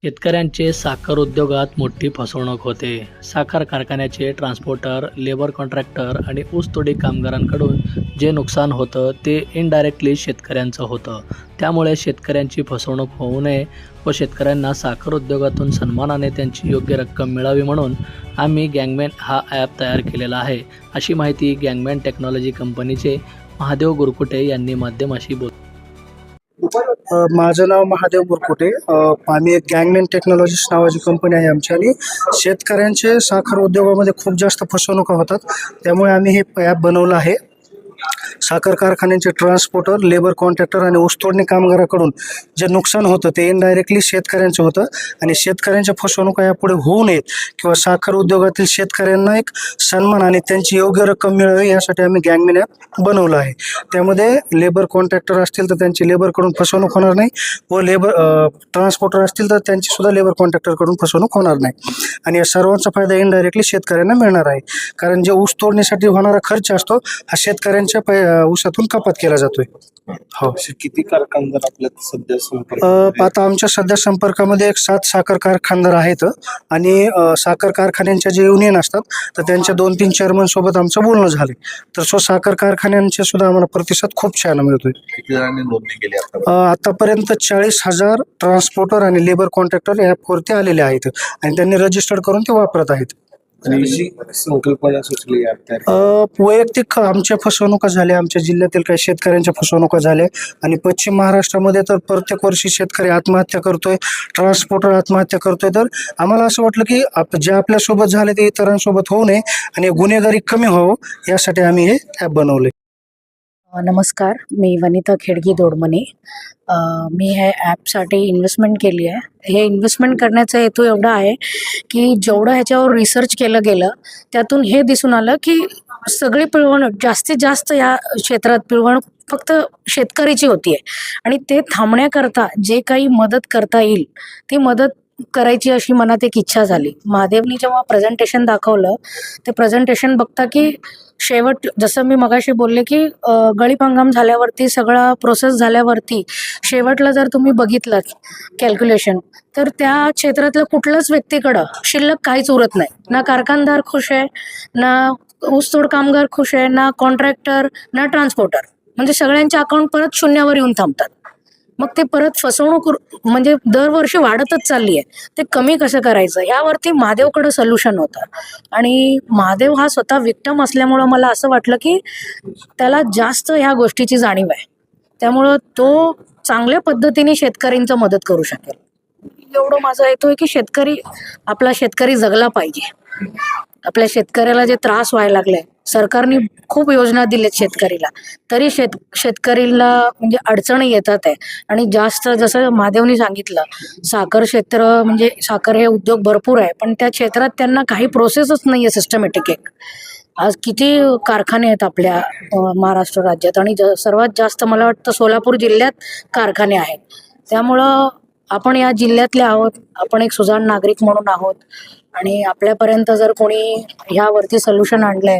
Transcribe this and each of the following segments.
शेतकऱ्यांचे साखर उद्योगात मोठी फसवणूक होते. साखर कारखान्याचे ट्रान्सपोर्टर, लेबर कॉन्ट्रॅक्टर आणि ऊसतोडी कामगारांकडून जे नुकसान होतं ते इनडायरेक्टली शेतकऱ्यांचं होतं. त्यामुळे शेतकऱ्यांची फसवणूक होऊ नये व शेतकऱ्यांना साखर उद्योगातून सन्मानाने त्यांची योग्य रक्कम मिळावी म्हणून आम्ही गँगमॅन हा ॲप तयार केलेला आहे, अशी माहिती गँगमॅन टेक्नॉलॉजी कंपनीचे महादेव गुरकुटे यांनी माध्यमाशी माझं नाव महादेव बुरकुटे. आम्ही एक गँगमॅन टेक्नॉलॉजीज नावाची कंपनी आहे आमची आणि शेतकऱ्यांचे साखर उद्योगामध्ये खूप जास्त फसवणुका होतात. त्यामुळे आम्ही हे ॲप बनवलं आहे. साखर कारखान्यांचे ट्रान्सपोर्टर, लेबर कॉन्ट्रॅक्टर आणि ऊसतोडणी कामगाराकडून जे नुकसान होतं ते इनडायरेक्टली शेतकऱ्यांचं होतं आणि शेतकऱ्यांच्या फसवणुका यापुढे होऊ नयेत किंवा साखर उद्योगातील शेतकऱ्यांना एक सन्मान आणि त्यांची योग्य रक्कम मिळावी यासाठी आम्ही गँगमॅन ॲप बनवलं आहे. त्यामध्ये लेबर कॉन्ट्रॅक्टर असतील तर त्यांची लेबरकडून फसवणूक होणार नाही व ट्रान्सपोर्टर असतील तर त्यांची सुद्धा लेबर कॉन्ट्रॅक्टरकडून फसवणूक होणार नाही आणि या सर्वांचा फायदा इनडायरेक्टली शेतकऱ्यांना मिळणार आहे. कारण जे ऊस तोडणीसाठी होणारा खर्च असतो हा शेतकऱ्यांच्या ऊसातून कपात केला जातोय. हो, किती कारखानदार आपल्या सध्या संपर्क आता आमच्या सध्या संपर्कामध्ये 7 साखर कारखानदार आहेत आणि साखर कारखान्यांच्या जे युनियन असतात तर त्यांच्या 2-3 चेअरमन सोबत आमचं बोलणं झाले. तर साखर कारखान्यांचे सुद्धा आम्हाला प्रतिसाद खूप छान मिळतोय. किती जणांनी नोंदणी केली आतापर्यंत 40,000 ट्रान्सपोर्टर आणि लेबर कॉन्ट्रॅक्टर ॲपवरती आलेले आहेत आणि त्यांनी रजिस्टर्ड करून ते वापरत आहेत. आणि संकल्पना सुचली वैयक्तिक आमच्या फसवणुका झाल्या, आमच्या जिल्ह्यातील काही शेतकऱ्यांच्या फसवणुका झाल्या आणि पश्चिम महाराष्ट्रामध्ये तर प्रत्येक वर्षी शेतकरी आत्महत्या करतोय, ट्रान्सपोर्टर आत्महत्या करतोय. तर आम्हाला असं वाटलं की जे आपल्यासोबत झाले ते इतरांसोबत होऊ नये आणि गुन्हेगारी कमी व्हावं यासाठी आम्ही हे ॲप बनवले. नमस्कार, मी वनिता खेडगी दोडमने. मी हे ॲपसाठी इन्व्हेस्टमेंट केली आहे. हे इन्व्हेस्टमेंट करण्याचा हेतू एवढा आहे की जेवढं ह्याच्यावर रिसर्च केलं गेलं त्यातून हे दिसून आलं की सगळी पिळवणूक जास्तीत जास्त या क्षेत्रात पिळवणूक फक्त शेतकरीची होती आहे आणि ते थांबण्याकरता जे काही मदत करता येईल ती मदत करायची अशी मनात एक इच्छा झाली. महादेवनी जेव्हा प्रेझेंटेशन दाखवलं ते प्रेझेंटेशन बघता की शेवट जसं मी मगाशी बोलले की गळीत हंगाम झाल्यावरती सगळा प्रोसेस झाल्यावरती शेवटला जर तुम्ही बघितलं कॅल्क्युलेशन तर त्या क्षेत्रातलं कुठल्याच व्यक्तीकडं शिल्लक काहीच उरत नाही. ना कारखानदार खुश आहे, ना ऊसतोड कामगार खुश आहे, ना कॉन्ट्रॅक्टर, ना ट्रान्सपोर्टर. म्हणजे सगळ्यांचे अकाउंट परत शून्यावर येऊन थांबतात. मग ते परत फसवणूक म्हणजे दरवर्षी वाढतच चालली आहे. ते कमी कसं करायचं यावरती महादेवकडं सोल्युशन होतं आणि महादेव हा स्वतः विक्टम असल्यामुळं मला असं वाटलं की त्याला जास्त ह्या गोष्टीची जाणीव आहे. त्यामुळं तो चांगल्या पद्धतीने शेतकऱ्यांचं मदत करू शकेल. एवढं माझं हेतू आहे की आपला शेतकरी जगला पाहिजे. आपल्या शेतकऱ्याला जे त्रास व्हायला लागलाय, सरकारने खूप योजना दिल्यात शेतकरीला, तरी शेतकरीला म्हणजे अडचणी येतात आहे. आणि जास्त जसं महादेवनी सांगितलं साखर क्षेत्र म्हणजे साखर हे उद्योग भरपूर आहे पण त्या क्षेत्रात त्यांना काही प्रोसेसच नाही आहे सिस्टमॅटिक. आज किती कारखाने आहेत आपल्या महाराष्ट्र राज्यात आणि सर्वात जास्त मला वाटतं सोलापूर जिल्ह्यात कारखाने आहेत. त्यामुळं आपण या जिल्ह्यातले आहोत, आपण एक सुजाण नागरिक म्हणून आहोत आणि आपल्यापर्यंत जर कोणी ह्यावरती सोल्युशन आणलंय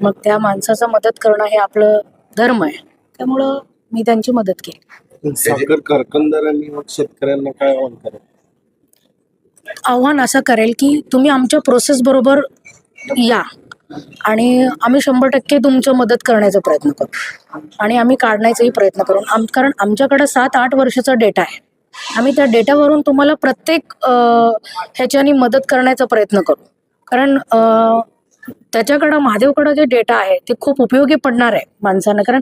मग त्या माणसाचं मदत करणं हे आपलं धर्म आहे. त्यामुळं मी त्यांची मदत केली. साखर कारखानदारांनी मग शेतकऱ्यांना काय आव्हान करेल? आव्हान असं करेल की तुम्ही आमच्या प्रोसेस बरोबर या आणि आम्ही 100% तुमचं मदत करण्याचा प्रयत्न करू आणि आम्ही काढण्याचाही प्रयत्न करू. कारण आमच्याकडे 7-8 वर्षाचा डेटा आहे. आम्ही त्या डेटावरून तुम्हाला प्रत्येक ह्याच्यानी मदत करण्याचा प्रयत्न करू. कारण त्याच्याकडं महादेवकडं जे डेटा आहे ते खूप उपयोगी पडणार आहे माणसांना. कारण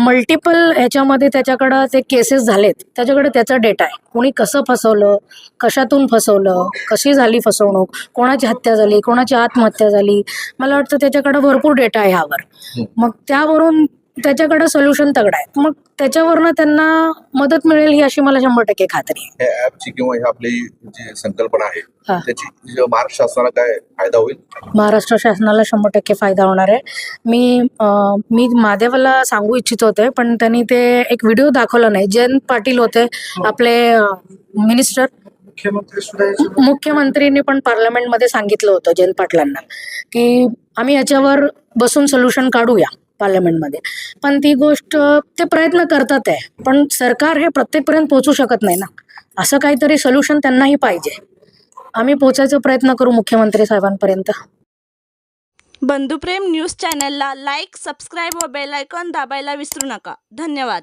मल्टिपल ह्याच्यामध्ये त्याच्याकडं ते केसेस झालेत, त्याच्याकडे त्याचा डेटा आहे. कोणी कसं फसवलं, कशातून फसवलं, कशी झाली फसवणूक, कोणाची हत्या झाली, कोणाची आत्महत्या झाली, मला वाटतं त्याच्याकडं भरपूर डेटा आहे ह्यावर. मग त्यावरून त्याच्याकडे सोल्युशन तगडं आहे. मग त्याच्यावरनं त्यांना मदत मिळेल ही अशी मला 100% खात्री आहे. या ऍपची किंवा आपली जी संकल्पना आहे हा. त्याची महाराष्ट्र शासनाला काय फायदा होईल? महाराष्ट्र शासनाला 100% फायदा होणार आहे. मी महादेवाला सांगू इच्छित होते पण त्यांनी ते एक व्हिडिओ दाखवला नाही. जयंत पाटील होते आपले मिनिस्टर, मुख्यमंत्रीने पण पार्लमेंटमध्ये सांगितलं होतं जयंत पाटलांना की आम्ही याच्यावर बसून सोल्युशन काढूया पार्लमेंटमध्ये. पण ती गोष्ट ते प्रयत्न करतात आहे, पण सरकार हे प्रत्येकपर्यंत पोहोचू शकत नाही ना. असं काहीतरी सोल्युशन त्यांनाही पाहिजे. आम्ही पोहोचायचा प्रयत्न करू मुख्यमंत्री साहेबांपर्यंत. बंधुप्रेम न्यूज चॅनलला लाईक, सबस्क्राईब व बेल आयकॉन दाबायला विसरू नका. धन्यवाद.